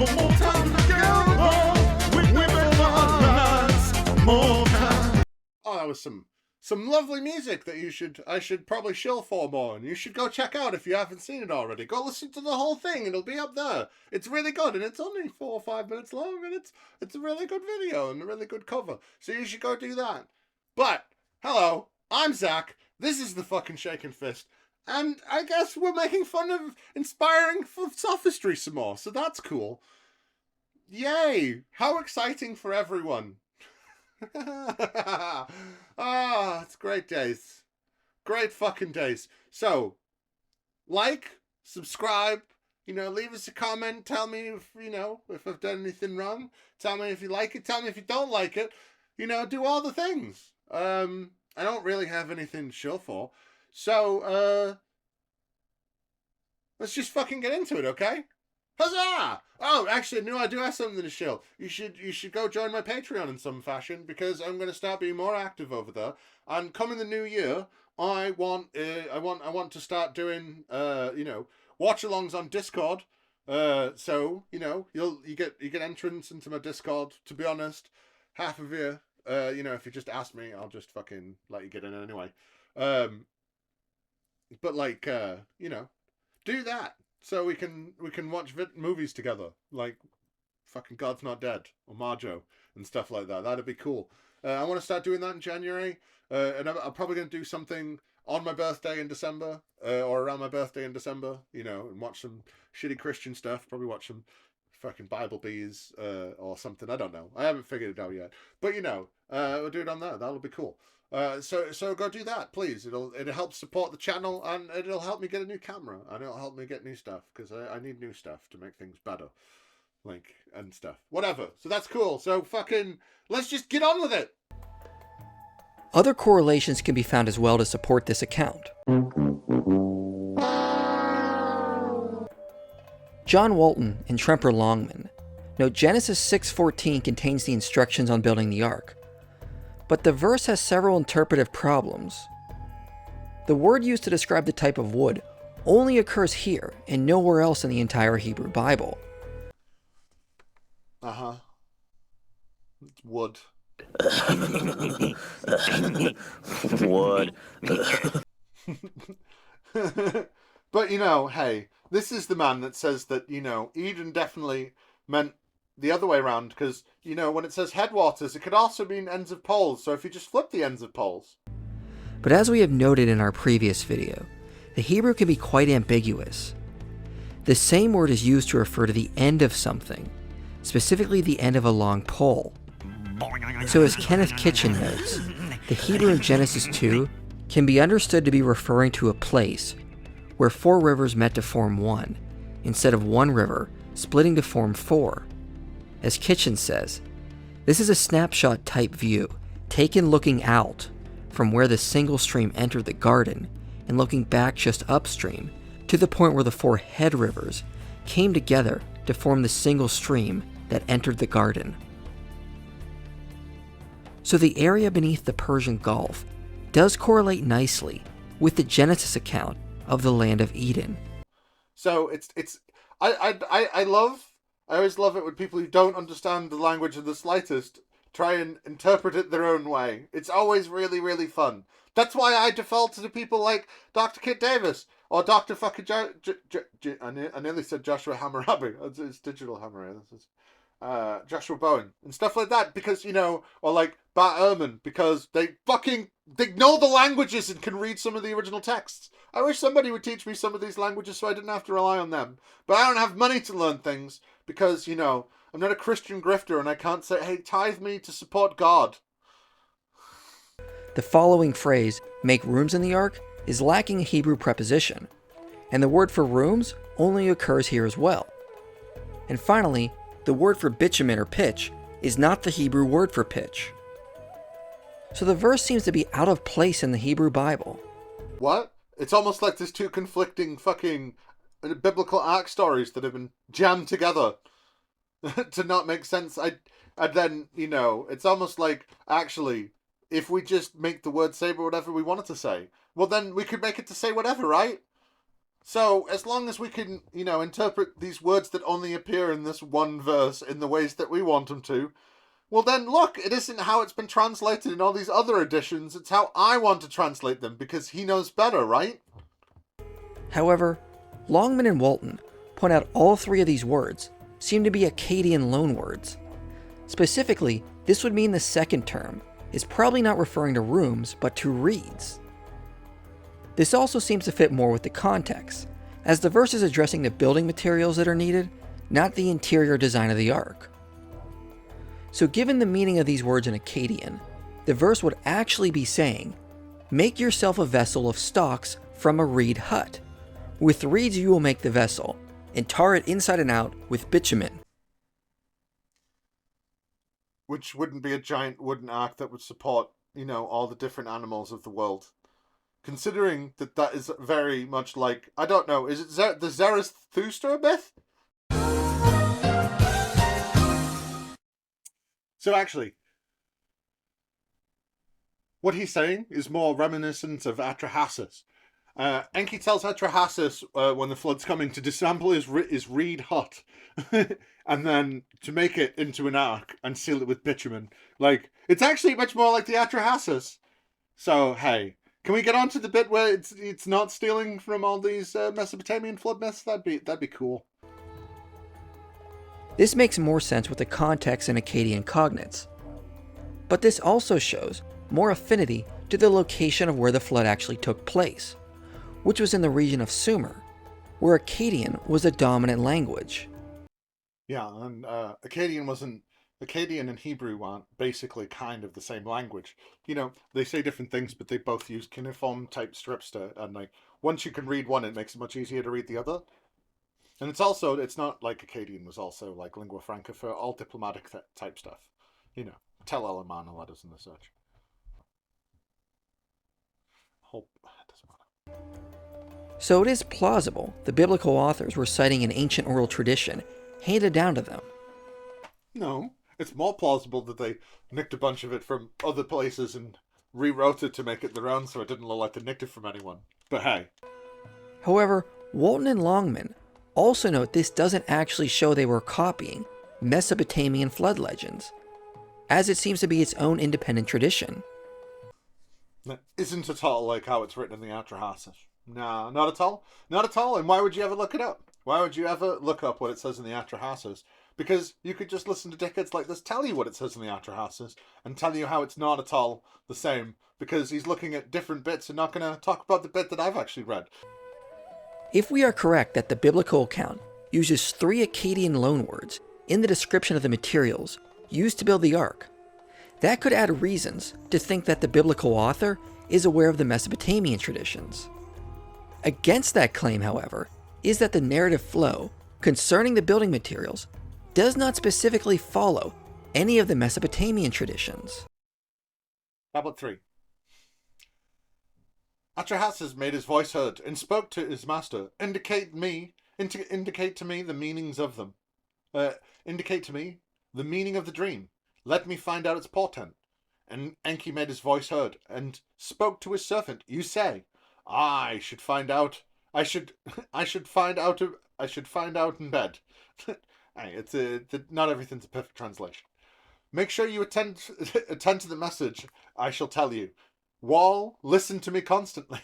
One more time together. We will balance more time. Oh, that was some lovely music that I should probably shill for more, and you should go check out if you haven't seen it already. Go listen to the whole thing, it'll be up there. It's really good, and it's only 4 or 5 minutes long, and it's a really good video and a really good cover. So you should go do that. But hello, I'm Zach. This is the fucking Shaken Fist, and I guess we're making fun of inspiring sophistry some more. So that's cool. Yay! How exciting for everyone. It's great days. Great fucking days. So, like, subscribe, leave us a comment, tell me if I've done anything wrong, tell me if you like it, tell me if you don't like it, do all the things. I don't really have anything to show for, so, let's just fucking get into it, okay? Huzzah! Oh, actually, no, I do have something to show. You should go join my Patreon in some fashion, because I'm going to start being more active over there. And coming the new year, I want to start doing watch-alongs on Discord. So you get entrance into my Discord. To be honest, half of you, if you just ask me, I'll just fucking let you get in anyway. But like, do that. So we can watch movies together, like fucking God's Not Dead or Marjo and stuff like that. That'd be cool. I want to start doing that in January, and I'm probably going to do something on my birthday in December, or around my birthday in December, and watch some shitty Christian stuff. Probably watch some fucking Bible bees or something. I don't know. I haven't figured it out yet. But we'll do it on that. That'll be cool. So go do that, please. It'll help support the channel, and it'll help me get a new camera, and it'll help me get new stuff, because I need new stuff to make things better, and stuff. Whatever. So that's cool. So fucking let's just get on with it. Other correlations can be found as well to support this account. John Wrttten and Tremper Longman note Genesis 6:14 contains the instructions on building the ark. But the verse has several interpretive problems. The word used to describe the type of wood only occurs here and nowhere else in the entire Hebrew Bible. It's wood. Wood. But hey, this is the man that says that, Eden definitely meant the other way around, because, when it says headwaters, it could also mean ends of poles, so if you just flip the ends of poles. But as we have noted in our previous video, the Hebrew can be quite ambiguous. The same word is used to refer to the end of something, specifically the end of a long pole. So as Kenneth Kitchen notes, the Hebrew in Genesis 2 can be understood to be referring to a place where 4 rivers met to form one, instead of one river splitting to form 4. As Kitchen says, this is a snapshot type view, taken looking out from where the single stream entered the garden and looking back just upstream to the point where the 4 head rivers came together to form the single stream that entered the garden. So the area beneath the Persian Gulf does correlate nicely with the Genesis account of the land of Eden. So I always love it when people who don't understand the language in the slightest try and interpret it their own way. It's always really, really fun. That's why I default to people like Dr. Kit Davis or Dr. fucking I nearly said Joshua Hammurabi. It's Digital Hammurabi. This is Joshua Bowen and stuff like that, because or like Bart Ehrman, because they know the languages and can read some of the original texts. I wish somebody would teach me some of these languages so I didn't have to rely on them. But I don't have money to learn things because, I'm not a Christian grifter and I can't say, hey, tithe me to support God. The following phrase, make rooms in the ark, is lacking a Hebrew preposition, and the word for rooms only occurs here as well. And finally, the word for bitumen or pitch is not the Hebrew word for pitch. So the verse seems to be out of place in the Hebrew Bible. What? It's almost like there's 2 conflicting fucking biblical ark stories that have been jammed together to not make sense. And then, it's almost like, actually, if we just make the word say whatever we want it to say, well then we could make it to say whatever, right? So, as long as we can, interpret these words that only appear in this one verse in the ways that we want them to, well then, look, it isn't how it's been translated in all these other editions, it's how I want to translate them, because he knows better, right? However, Longman and Wrttten point out all three of these words seem to be Akkadian loanwords. Specifically, this would mean the second term is probably not referring to rooms, but to reeds. This also seems to fit more with the context, as the verse is addressing the building materials that are needed, not the interior design of the ark. So given the meaning of these words in Akkadian, the verse would actually be saying, "Make yourself a vessel of stalks from a reed hut. With reeds you will make the vessel, and tar it inside and out with bitumen." Which wouldn't be a giant wooden ark that would support, all the different animals of the world. Considering that is very much like, I don't know, is it the Zarathustra myth? So actually, what he's saying is more reminiscent of Atrahasis. Enki tells Atrahasis when the flood's coming to disassemble his reed hut and then to make it into an ark and seal it with bitumen. Like, it's actually much more like the Atrahasis. So, hey, can we get on to the bit where it's not stealing from all these Mesopotamian flood myths? That'd be cool. This makes more sense with the context in Akkadian cognates. But this also shows more affinity to the location of where the flood actually took place, which was in the region of Sumer, where Akkadian was a dominant language. Yeah, and Akkadian and Hebrew aren't basically kind of the same language. They say different things, but they both use cuneiform type scripts and once you can read one, it makes it much easier to read the other. And it's not like Akkadian was also like lingua franca for all diplomatic type stuff. Tell Elamana letters and the such. Hope it doesn't matter. So it is plausible the biblical authors were citing an ancient oral tradition handed down to them. No, it's more plausible that they nicked a bunch of it from other places and rewrote it to make it their own so it didn't look like they nicked it from anyone. But hey. However, Wrttten and Longman also note this doesn't actually show they were copying Mesopotamian flood legends, as it seems to be its own independent tradition. That isn't at all like how it's written in the Atrahasis. Nah, not at all. Not at all. And why would you ever look it up? Why would you ever look up what it says in the Atrahasis? Because you could just listen to dickheads like this tell you what it says in the Atrahasis and tell you how it's not at all the same, because he's looking at different bits and not going to talk about the bit that I've actually read. If we are correct that the biblical account uses 3 Akkadian loanwords in the description of the materials used to build the ark, that could add reasons to think that the biblical author is aware of the Mesopotamian traditions. Against that claim, however, is that the narrative flow concerning the building materials does not specifically follow any of the Mesopotamian traditions. Tablet 3. Atrahasis made his voice heard and spoke to his master. Indicate to me the meanings of them. Indicate to me the meaning of the dream. Let me find out its portent. And Enki made his voice heard and spoke to his servant. You say, I should find out. I should find out in bed. Hey, not everything's a perfect translation. Make sure you attend to the message I shall tell you. Wall, listen to me constantly.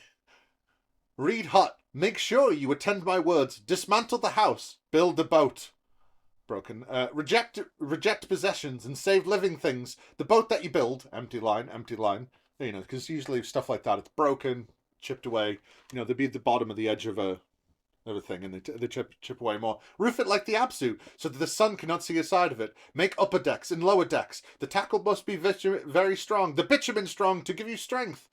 Reed hut, make sure you attend my words. Dismantle the house, build a boat. Broken. Reject possessions and save living things. The boat that you build, empty line. Because usually stuff like that, it's broken, chipped away. They'd be at the bottom of the edge of a thing, and they chip away more. Roof it like the Apsu, so that the sun cannot see a side of it. Make upper decks and lower decks. The tackle must be very strong. The bitumen strong to give you strength.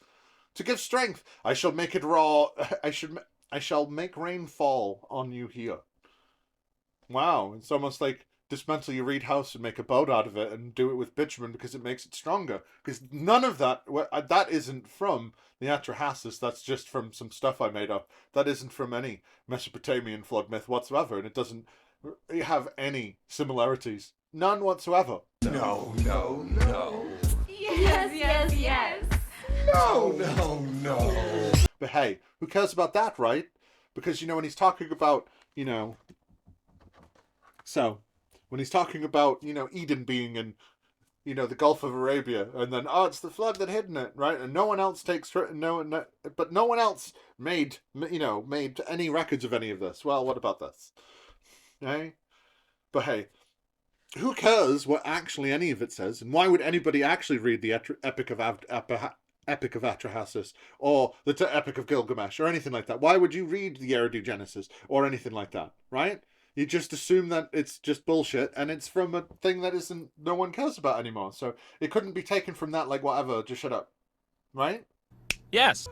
To give strength, I shall make it raw. I shall make rain fall on you here. Wow, it's almost like dismantle your reed house and make a boat out of it and do it with bitumen because it makes it stronger. Because none of that isn't from the Atrahasis, that's just from some stuff I made up. That isn't from any Mesopotamian flood myth whatsoever, and it doesn't have any similarities. None whatsoever. No. Yes. No. But hey, who cares about that, right? Because, when he's talking about, so when he's talking about, Eden being in, the Gulf of Arabia, and then, it's the flood that hidden it, right? And no one else but no one else made any records of any of this. Well, what about this? Hey? But hey, who cares what actually any of it says, and why would anybody actually read the Epic of Atrahasis or the Epic of Gilgamesh or anything like that? Why would you read the Eridu or anything like that, right? You just assume that it's just bullshit and it's from a thing that no one cares about anymore. So it couldn't be taken from that like whatever, just shut up. Right? Yes.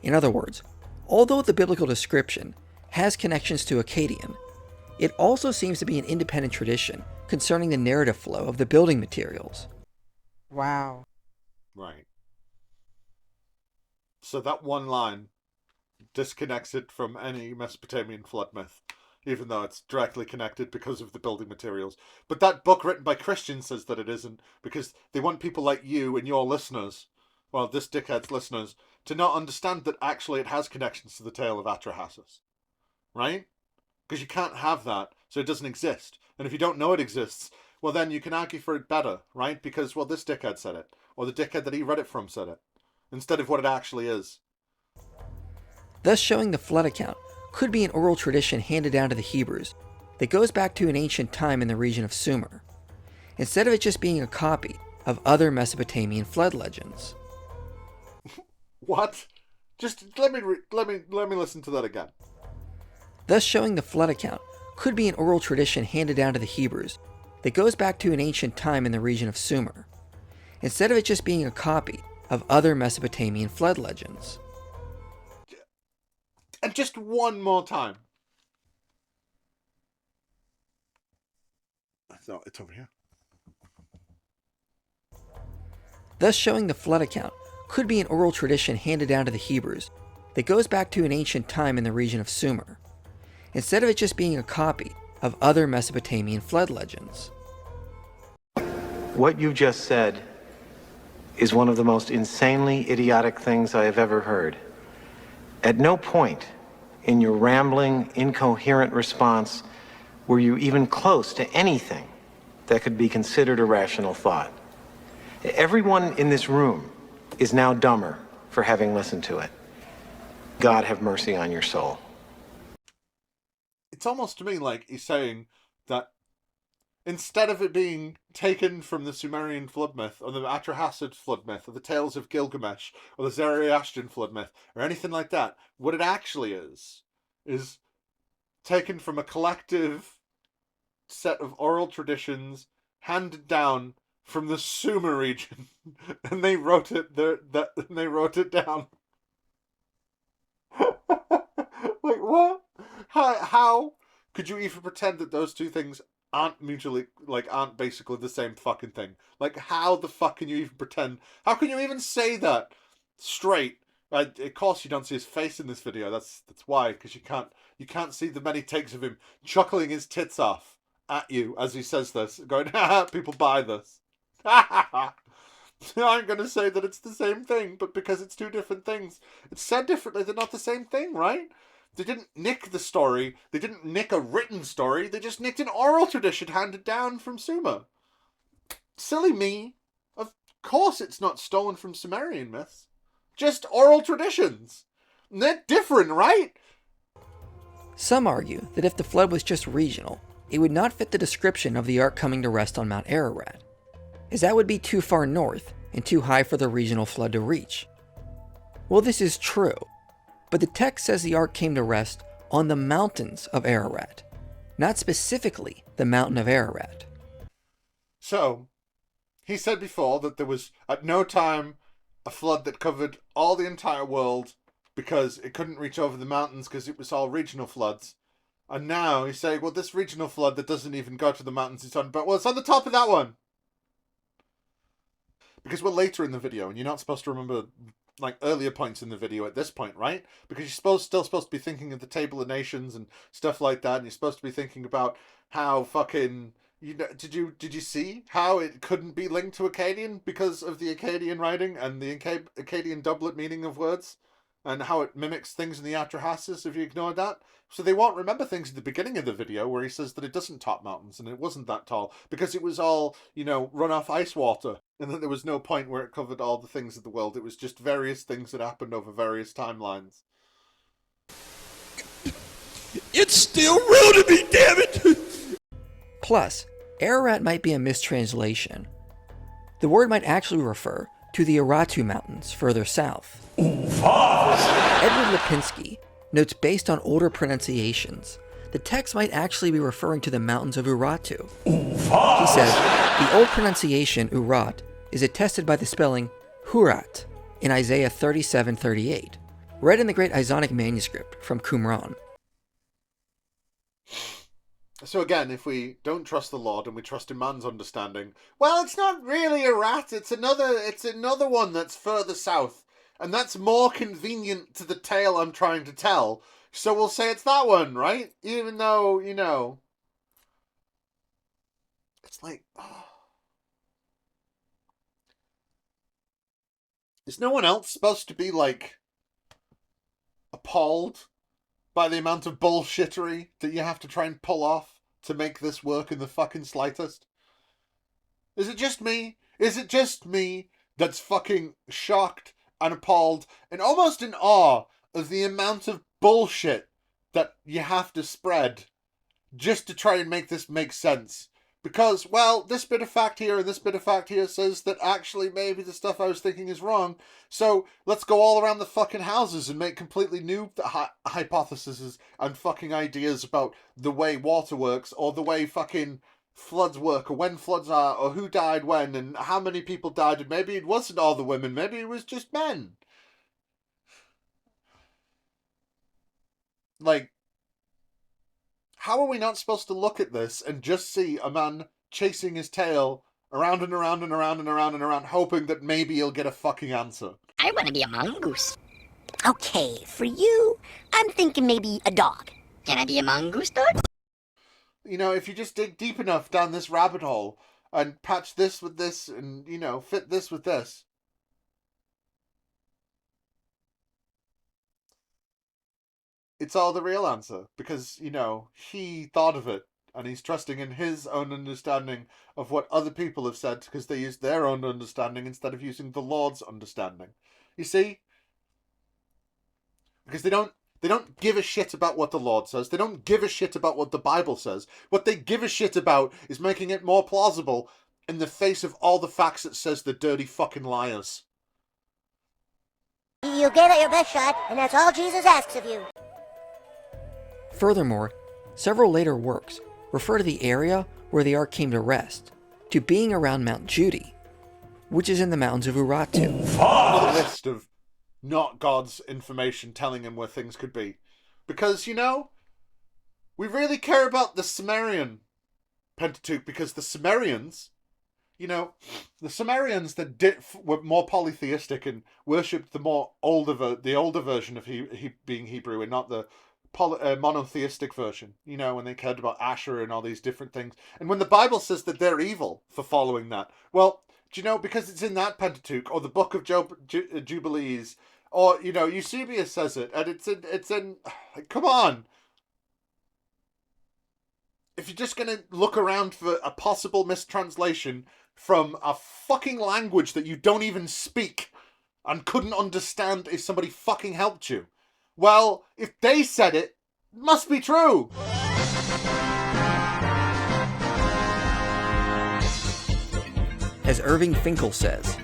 In other words, although the biblical description has connections to Akkadian, it also seems to be an independent tradition concerning the narrative flow of the building materials. Wow. Right. So that one line disconnects it from any Mesopotamian flood myth, even though it's directly connected because of the building materials. But that book written by Christians says that it isn't, because they want people like you and your listeners, well, this dickhead's listeners, to not understand that actually it has connections to the tale of Atrahasis. Right? Because you can't have that, so it doesn't exist. And if you don't know it exists, well then you can argue for it better, right? Because, well, this dickhead said it, or the dickhead that he read it from said it, instead of what it actually is. Thus showing the flood account could be an oral tradition handed down to the Hebrews that goes back to an ancient time in the region of Sumer, instead of it just being a copy of other Mesopotamian flood legends. What? Just let me listen to that again. Thus showing the flood account could be an oral tradition handed down to the Hebrews that goes back to an ancient time in the region of Sumer, instead of it just being a copy of other Mesopotamian flood legends. And just one more time. So it's over here. Thus showing the flood account could be an oral tradition handed down to the Hebrews that goes back to an ancient time in the region of Sumer, instead of it just being a copy of other Mesopotamian flood legends. What you just said is one of the most insanely idiotic things I have ever heard. At no point in your rambling, incoherent response were you even close to anything that could be considered a rational thought. Everyone in this room is now dumber for having listened to it. God have mercy on your soul. It's almost to me like he's saying that instead of it being taken from the Sumerian flood myth, or the Atrahasid flood myth, or the Tales of Gilgamesh, or the Zoroastrian flood myth, or anything like that, what it actually is taken from a collective set of oral traditions handed down from the Sumer region, and they wrote it down. Like, what? How could you even pretend that those two things aren't basically the same fucking thing? Like, how the fuck can you even pretend? How can you even say that straight? Of course, you don't see his face in this video. That's why, because you can't see the many takes of him chuckling his tits off at you as he says this, going, "Ha, people buy this." I'm going to say that it's the same thing, but because it's two different things, it's said differently. They're not the same thing, right? They didn't nick the story. They didn't nick a written story. They just nicked an oral tradition handed down from Sumer. Silly me. Of course it's not stolen from Sumerian myths. Just oral traditions. And they're different, right? Some argue that if the flood was just regional, it would not fit the description of the ark coming to rest on Mount Ararat, as that would be too far north and too high for the regional flood to reach. Well, this is true, but the text says the ark came to rest on the mountains of Ararat, not specifically the mountain of Ararat. So, he said before that there was at no time a flood that covered all the entire world because it couldn't reach over the mountains because it was all regional floods. And now he's saying, well, this regional flood that doesn't even go to the mountains, it's on the top of that one. Because we're later in the video and you're not supposed to remember like earlier points in the video at this point, right? Because you're still supposed to be thinking of the Table of Nations and stuff like that, and you're supposed to be thinking about how fucking did you see how it couldn't be linked to Akkadian because of the Akkadian writing and the Akkadian doublet meaning of words? and how it mimics things in the Atrahasis if you ignore that. So they won't remember things at the beginning of the video where he says that it doesn't top mountains and it wasn't that tall because it was all, run off ice water, and that there was no point where it covered all the things of the world. It was just various things that happened over various timelines. It's still real to me, damn it! Plus, Ararat might be a mistranslation. The word might actually refer to the Urartu Mountains further south. Edward Lipinski notes based on older pronunciations, the text might actually be referring to the mountains of Urartu. He says, the old pronunciation Urat is attested by the spelling Hurat in Isaiah 37:38, read in the Great Isonic Manuscript from Qumran. So again, if we don't trust the Lord and we trust in man's understanding, well, it's not really a rat. It's another one that's further south, and that's more convenient to the tale I'm trying to tell. So we'll say it's that one, right? Even though, it's like, is no one else supposed to be like appalled by the amount of bullshittery that you have to try and pull off to make this work in the fucking slightest? Is it just me? Is it just me that's fucking shocked and appalled and almost in awe of the amount of bullshit that you have to spread just to try and make this make sense? Because, well, this bit of fact here and this bit of fact here says that actually maybe the stuff I was thinking is wrong. So let's go all around the fucking houses and make completely new hypotheses and fucking ideas about the way water works or the way fucking floods work or when floods are or who died when and how many people died. And maybe it wasn't all the women. Maybe it was just men. Like, how are we not supposed to look at this and just see a man chasing his tail around and around and around and around and around, hoping that maybe he'll get a fucking answer? I want to be a mongoose. Okay, for you, I'm thinking maybe a dog. Can I be a mongoose, dog? If you just dig deep enough down this rabbit hole and patch this with this and, fit this with this. It's all the real answer because, he thought of it and he's trusting in his own understanding of what other people have said because they used their own understanding instead of using the Lord's understanding. You see? Because they don't give a shit about what the Lord says. They don't give a shit about what the Bible says. What they give a shit about is making it more plausible in the face of all the facts that says they're dirty fucking liars. You gave it your best shot, and that's all Jesus asks of you. Furthermore, several later works refer to the area where the ark came to rest to being around Mount Judy, which is in the mountains of Urartu. Another list of not God's information telling him where things could be. Because, we really care about the Sumerian Pentateuch because the Sumerians, the Sumerians that were more polytheistic and worshipped the older version of he being Hebrew and not the monotheistic version, when they cared about Asher and all these different things. And when the Bible says that they're evil for following that, well, because it's in that Pentateuch or the Book of Jubilees, or, Eusebius says it, and it's in, come on. If you're just going to look around for a possible mistranslation from a fucking language that you don't even speak and couldn't understand if somebody fucking helped you, well, if they said it, it must be true. As Irving Finkel says,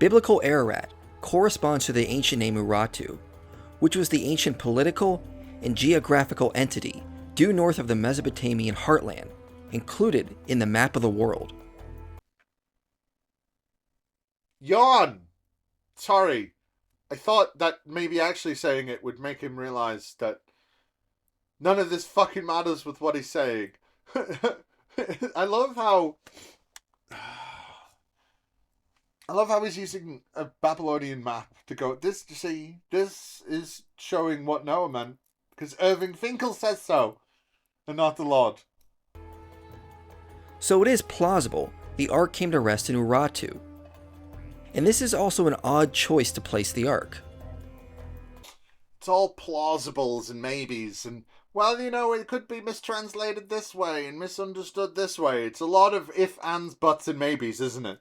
Biblical Ararat corresponds to the ancient name Urartu, which was the ancient political and geographical entity due north of the Mesopotamian heartland, included in the map of the world. Yawn! Sorry. I thought that maybe actually saying it would make him realize that none of this fucking matters with what he's saying. I love how he's using a Babylonian map to go, this is showing what Noah meant, because Irving Finkel says so, and not the Lord. So it is plausible the ark came to rest in Urartu, And this is also an odd choice to place the Ark. It's all plausibles and maybes, and, well, you know, it could be mistranslated this way and misunderstood this way. It's a lot of if, ands, buts, and maybes, isn't it?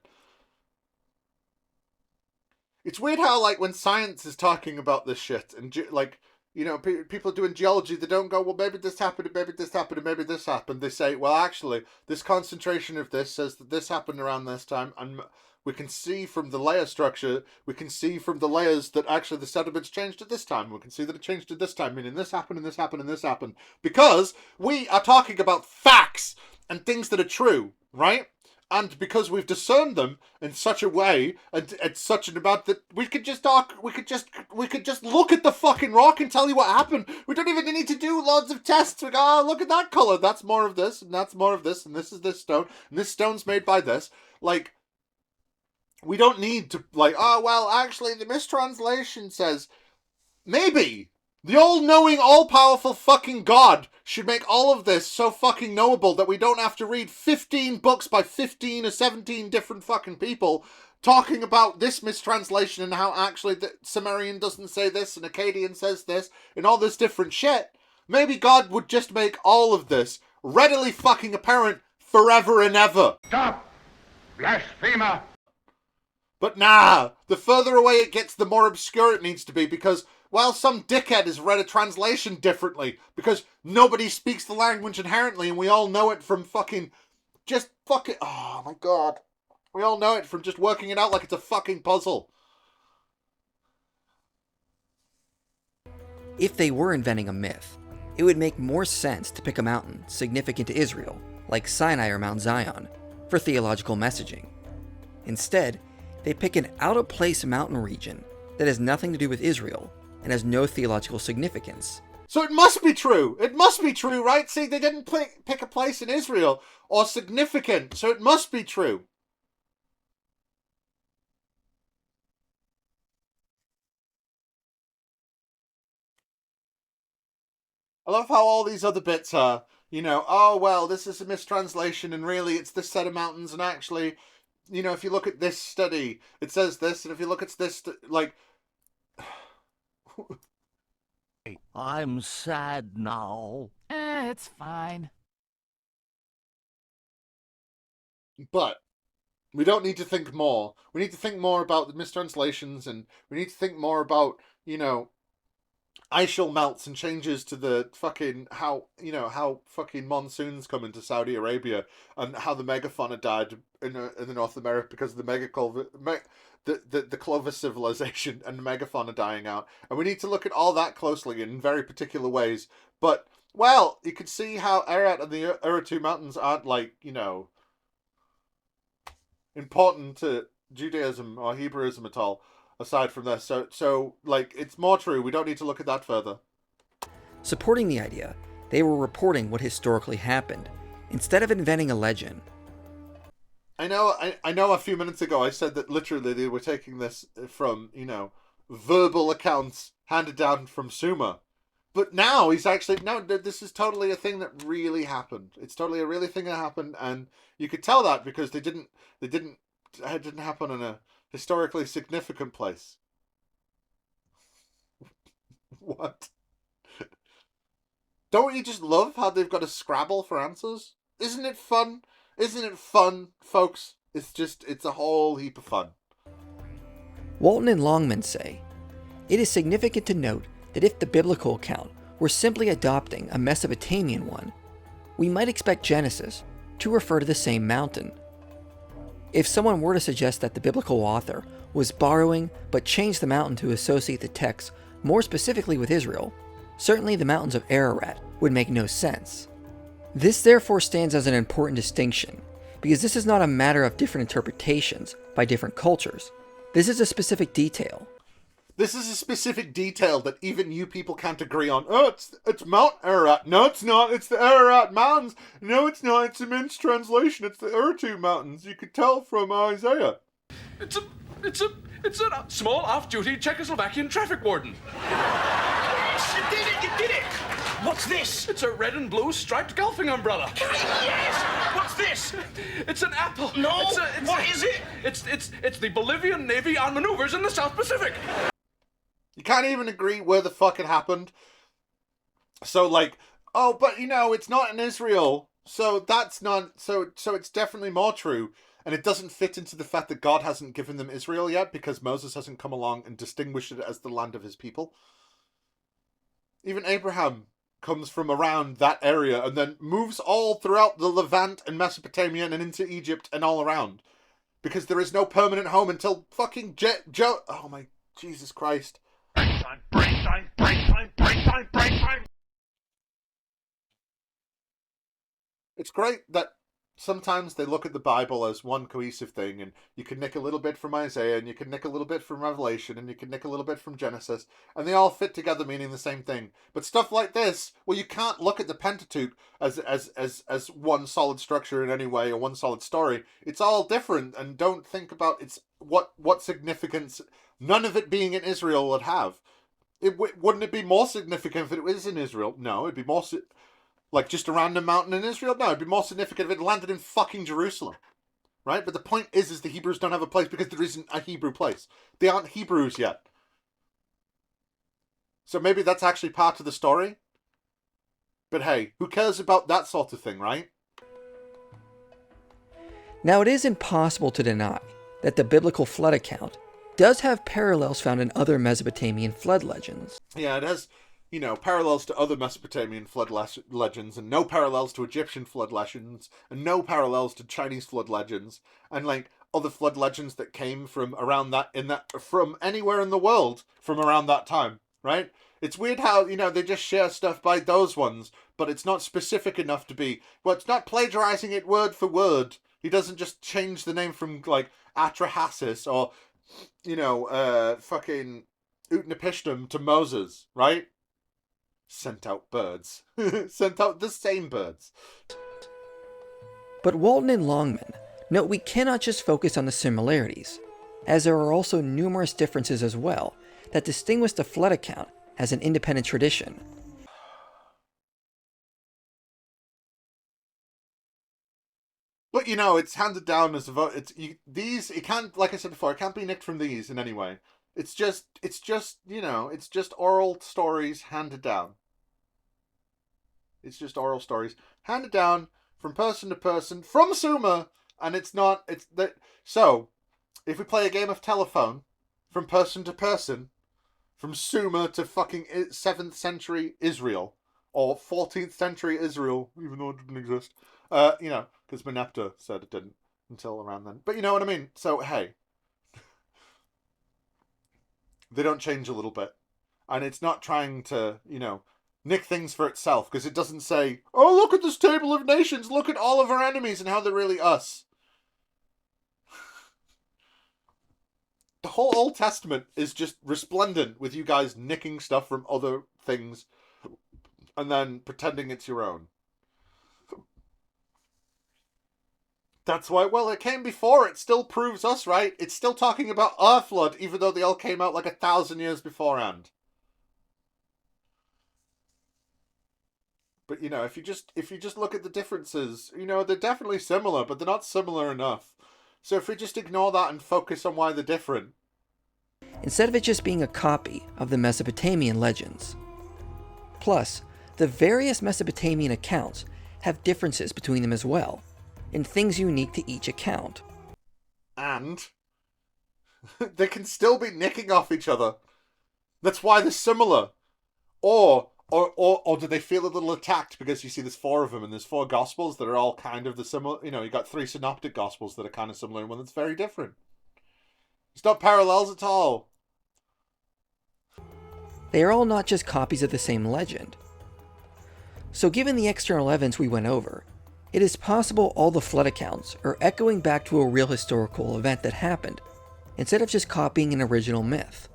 It's weird how, like, when science is talking about this shit, and, like, you know, people doing geology, they don't go, well, maybe this happened, and maybe this happened, and maybe this happened. They say, well, actually, this concentration of this says that this happened around this time, and we can see from the layer structure, we can see from the layers that actually the sediments changed at this time. We can see that it changed at this time, meaning this happened, and this happened, and this happened. Because we are talking about facts and things that are true, right? And because we've discerned them in such a way, and it's such an amount that we could just look at the fucking rock and tell you what happened. We don't even need to do loads of tests. We go, oh, look at that color. That's more of this, and that's more of this, and this is this stone, and this stone's made by this. Like, we don't need to, like, oh, well, actually, the mistranslation says, maybe the all-knowing, all-powerful fucking God should make all of this so fucking knowable that we don't have to read 15 books by 15 or 17 different fucking people talking about this mistranslation and how actually the Sumerian doesn't say this and Akkadian says this and all this different shit. Maybe God would just make all of this readily fucking apparent forever and ever. Stop! Blasphemer! But nah, the further away it gets, the more obscure it needs to be, because, well, some dickhead has read a translation differently, because nobody speaks the language inherently, and we all know it from fucking, oh my god. We all know it from just working it out like it's a fucking puzzle. If they were inventing a myth, it would make more sense to pick a mountain significant to Israel, like Sinai or Mount Zion, for theological messaging. Instead, they pick an out-of-place mountain region that has nothing to do with Israel and has no theological significance. So it must be true. It must be true, right? See, they didn't pick a place in Israel or significant, so it must be true. I love how all these other bits are, you know, oh, well, this is a mistranslation and really it's this set of mountains and actually, you know, if you look at this study, it says this, and if you look at this, like... I'm sad now. It's fine. But we don't need to think more. We need to think more about the mistranslations, and we need to think more about, you know, icial melts and changes to the fucking, how fucking monsoons come into Saudi Arabia, and how the megafauna died in the North America because of the Clovis civilization and the megafauna dying out. And we need to look at all that closely in very particular ways. But, well, you can see how Ararat and the Wrttten Mountains aren't, like, you know, important to Judaism or Hebrewism at all. Aside from this, so like, it's more true. We don't need to look at that further. Supporting the idea, they were reporting what historically happened, instead of inventing a legend. I know a few minutes ago I said that literally they were taking this from, you know, verbal accounts handed down from Sumer. But now he's actually, no, this is totally a thing that really happened. It's totally a really thing that happened, and you could tell that because it didn't happen in a historically significant place. What? Don't you just love how they've got a Scrabble for answers? Isn't it fun? Isn't it fun, folks? It's a whole heap of fun. Wrttten and Longman say, it is significant to note that if the biblical account were simply adopting a Mesopotamian one, we might expect Genesis to refer to the same mountain. If someone were to suggest that the biblical author was borrowing but changed the mountain to associate the text more specifically with Israel, certainly the mountains of Ararat would make no sense. This therefore stands as an important distinction, because this is not a matter of different interpretations by different cultures. This is a specific detail. This is a specific detail that even you people can't agree on. Oh, it's Mount Ararat. No, it's not. It's the Ararat Mountains. No, it's not. It's a mistranslation. It's the Wrttten Mountains. You could tell from Isaiah. It's a small off-duty Czechoslovakian traffic warden. Yes, you did it! You did it! What What's this? It's a red and blue striped golfing umbrella. Yes! What's this? It's an apple. No! What is it? It's the Bolivian Navy on maneuvers in the South Pacific. You can't even agree where the fuck it happened. So, like, oh, but, you know, it's not in Israel. So that's not... So it's definitely more true. And it doesn't fit into the fact that God hasn't given them Israel yet because Moses hasn't come along and distinguished it as the land of his people. Even Abraham comes from around that area and then moves all throughout the Levant and Mesopotamia and into Egypt and all around. Because there is no permanent home until fucking oh my Jesus Christ. Break time, break time, break time, break time, break time. It's great that sometimes they look at the Bible as one cohesive thing, and you can nick a little bit from Isaiah, and you can nick a little bit from Revelation, and you can nick a little bit from Genesis, and they all fit together meaning the same thing. But stuff like this, well, you can't look at the Pentateuch as one solid structure in any way, or one solid story. It's all different, and don't think about what significance none of it being in Israel would have. Wouldn't it be more significant if it was in Israel? No, it'd be more... Like, just a random mountain in Israel? No, it'd be more significant if it landed in fucking Jerusalem. Right? But the point is the Hebrews don't have a place because there isn't a Hebrew place. They aren't Hebrews yet. So maybe that's actually part of the story. But hey, who cares about that sort of thing, right? Now, it is impossible to deny that the biblical flood account does have parallels found in other Mesopotamian flood legends. Yeah, it has... You know, parallels to other Mesopotamian flood legends, and no parallels to Egyptian flood legends, and no parallels to Chinese flood legends, and like other flood legends that came from around from anywhere in the world from around that time, right? It's weird how, you know, they just share stuff by those ones, but it's not specific enough to be, well, it's not plagiarizing it word for word. He doesn't just change the name from, like, Atrahasis or, you know, fucking Utnapishtim to Moses, right? Sent out birds. Sent out the same birds. But Wrttten and Longman note we cannot just focus on the similarities, as there are also numerous differences as well that distinguish the flood account as an independent tradition. But you know, it's handed down as a vote. It can't, like I said before, it can't be nicked from these in any way. It's just, you know, it's just oral stories handed down. It's just oral stories handed down from person to person from Sumer, and so if we play a game of telephone from person to person, from Sumer to fucking 7th century Israel or 14th century Israel, even though it didn't exist, you know, because Merneptah said it didn't until around then. But you know what I mean. So hey. They don't change a little bit. And it's not trying to, you know, nick things for itself. Because it doesn't say, oh, look at this table of nations. Look at all of our enemies and how they're really us. The whole Old Testament is just resplendent with you guys nicking stuff from other things. And then pretending it's your own. That's why, well, it came before. It still proves us right. It's still talking about our flood, even though they all came out like 1,000 years beforehand. But, you know, if you just look at the differences, you know, they're definitely similar, but they're not similar enough. So if we just ignore that and focus on why they're different. Instead of it just being a copy of the Mesopotamian legends. Plus, the various Mesopotamian accounts have differences between them as well, and things unique to each account. And they can still be nicking off each other. That's why they're similar. Or do they feel a little attacked because you see there's 4 of them and there's 4 gospels that are all kind of the similar, you know, you got 3 synoptic gospels that are kind of similar and one that's very different. It's not parallels at all. They are all not just copies of the same legend. So given the external evidence we went over, it is possible all the flood accounts are echoing back to a real historical event that happened, instead of just copying an original myth.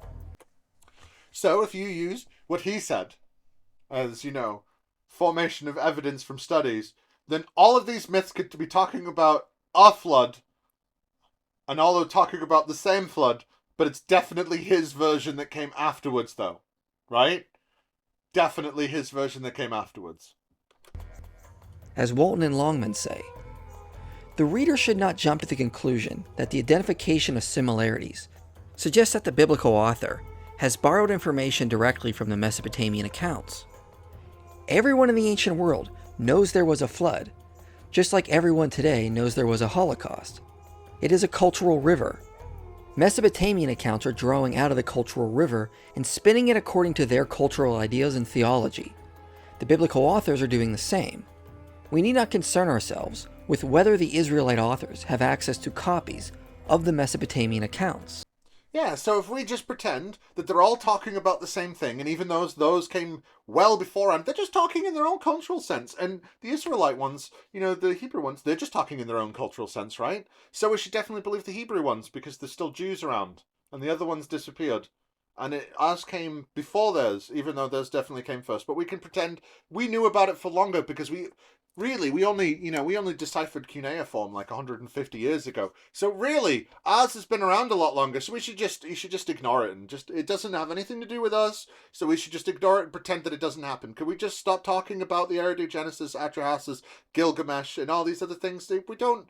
So if you use what he said as, you know, formation of evidence from studies, then all of these myths could be talking about a flood, and all are talking about the same flood, but it's definitely his version that came afterwards, though. Right? definitely his version that came afterwards. As Wrttten and Longman say, the reader should not jump to the conclusion that the identification of similarities suggests that the biblical author has borrowed information directly from the Mesopotamian accounts. Everyone in the ancient world knows there was a flood, just like everyone today knows there was a Holocaust. It is a cultural river. Mesopotamian accounts are drawing out of the cultural river and spinning it according to their cultural ideas and theology. The biblical authors are doing the same. We need not concern ourselves with whether the Israelite authors have access to copies of the Mesopotamian accounts. Yeah, so if we just pretend that they're all talking about the same thing, and even those came well beforehand, they're just talking in their own cultural sense. And the Israelite ones, the Hebrew ones, they're just talking in their own cultural sense, right? So we should definitely believe the Hebrew ones, because there's still Jews around, and the other ones disappeared. And ours came before theirs, even though theirs definitely came first. But we can pretend we knew about it for longer, because we only deciphered cuneiform like 150 years ago. So really, ours has been around a lot longer. So you should just ignore it, and it doesn't have anything to do with us. So we should just ignore it and pretend that it doesn't happen. Could we just stop talking about the Eridu, Genesis, Atrahasis, Gilgamesh, and all these other things? We don't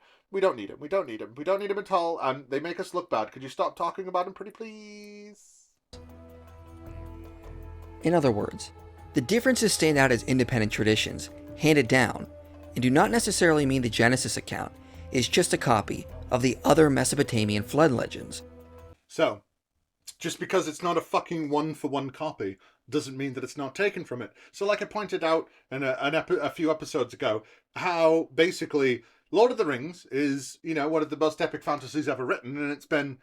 need them. We don't need them. We don't need them at all. And they make us look bad. Could you stop talking about them, pretty please? In other words, the differences stand out as independent traditions handed down, and do not necessarily mean the Genesis account is just a copy of the other Mesopotamian flood legends. So, just because it's not a fucking one-for-one copy doesn't mean that it's not taken from it. So like I pointed out in a few episodes ago, how basically Lord of the Rings is, one of the most epic fantasies ever written, and it's been,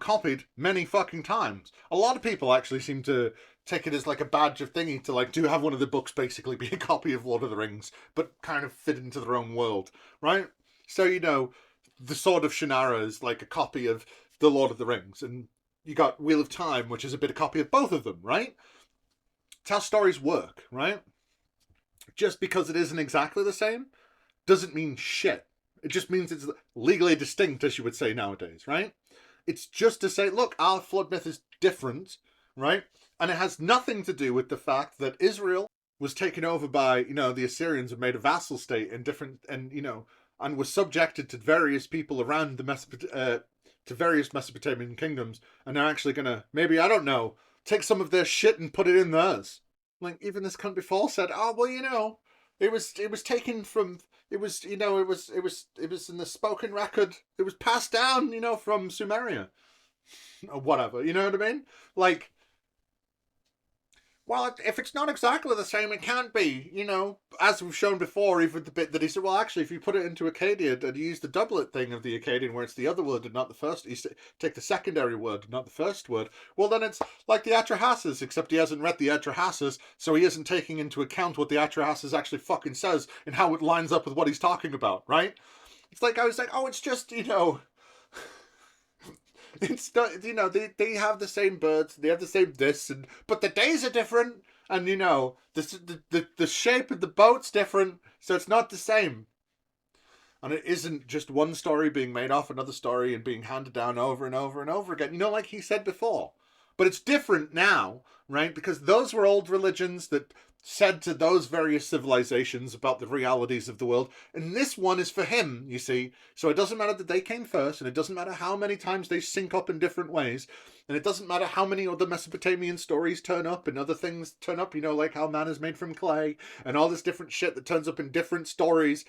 copied many fucking times. A lot of people actually seem to take it as like a badge of thingy to do have one of the books basically be a copy of Lord of the Rings, but kind of fit into their own world, right? So, the Sword of Shannara is like a copy of the Lord of the Rings, and you got Wheel of Time, which is a bit of a copy of both of them, right? It's how stories work, right? Just because it isn't exactly the same doesn't mean shit. It just means it's legally distinct, as you would say nowadays, right? It's just to say, look, our flood myth is different, right? And it has nothing to do with the fact that Israel was taken over by, the Assyrians and made a vassal state and was subjected to various people around the to various Mesopotamian kingdoms, and they're actually gonna, maybe, I don't know, take some of their shit and put it in theirs. Like, even this cunt before said, oh, well, it was taken from, it was in the spoken record, it was passed down, from Sumeria. Or whatever, you know what I mean? Like, well, if it's not exactly the same, it can't be, as we've shown before, even the bit that he said, well, actually, if you put it into Akkadian and you use the doublet thing of the Akkadian, where it's the other word and not the first, you take the secondary word, not the first word, well, then it's like the Atrahasis, except he hasn't read the Atrahasis, so he isn't taking into account what the Atrahasis actually fucking says and how it lines up with what he's talking about, right? It's like, I was like, oh, it's just, it's not, they have the same birds, they have the same this, but the days are different, and the shape of the boat's different, so it's not the same. And it isn't just one story being made off another story and being handed down over and over and over again, like he said before. But it's different now, right? Because those were old religions that said to those various civilizations about the realities of the world, and this one is for him, you see. So it doesn't matter that they came first, and it doesn't matter how many times they sync up in different ways, and it doesn't matter how many other Mesopotamian stories turn up and other things turn up, like how man is made from clay and all this different shit that turns up in different stories.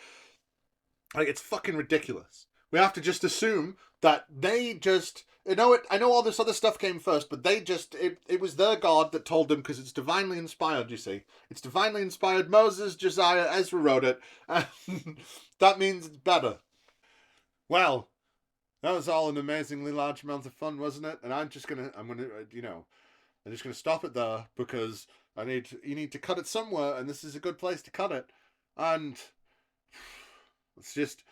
Like, it's fucking ridiculous. We have to just assume that they just, I know all this other stuff came first, but they just, it was their God that told them, because it's divinely inspired, you see. It's divinely inspired. Moses, Josiah, Ezra wrote it. And that means it's better. Well, that was all an amazingly large amount of fun, wasn't it? And I'm just gonna stop it there, because you need to cut it somewhere, and this is a good place to cut it. And it's just,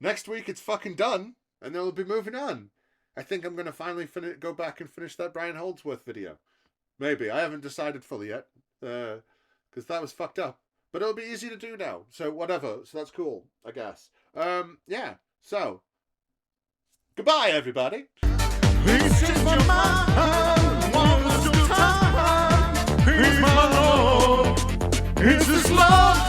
next week it's fucking done, and then we'll be moving on. I think I'm going to finally go back and finish that Brian Holdsworth video. Maybe. I haven't decided fully yet, because that was fucked up. But it'll be easy to do now, so whatever. So that's cool, I guess. Yeah, so, goodbye, everybody. This is my mind, one more time. Here's my Lord. Is this love?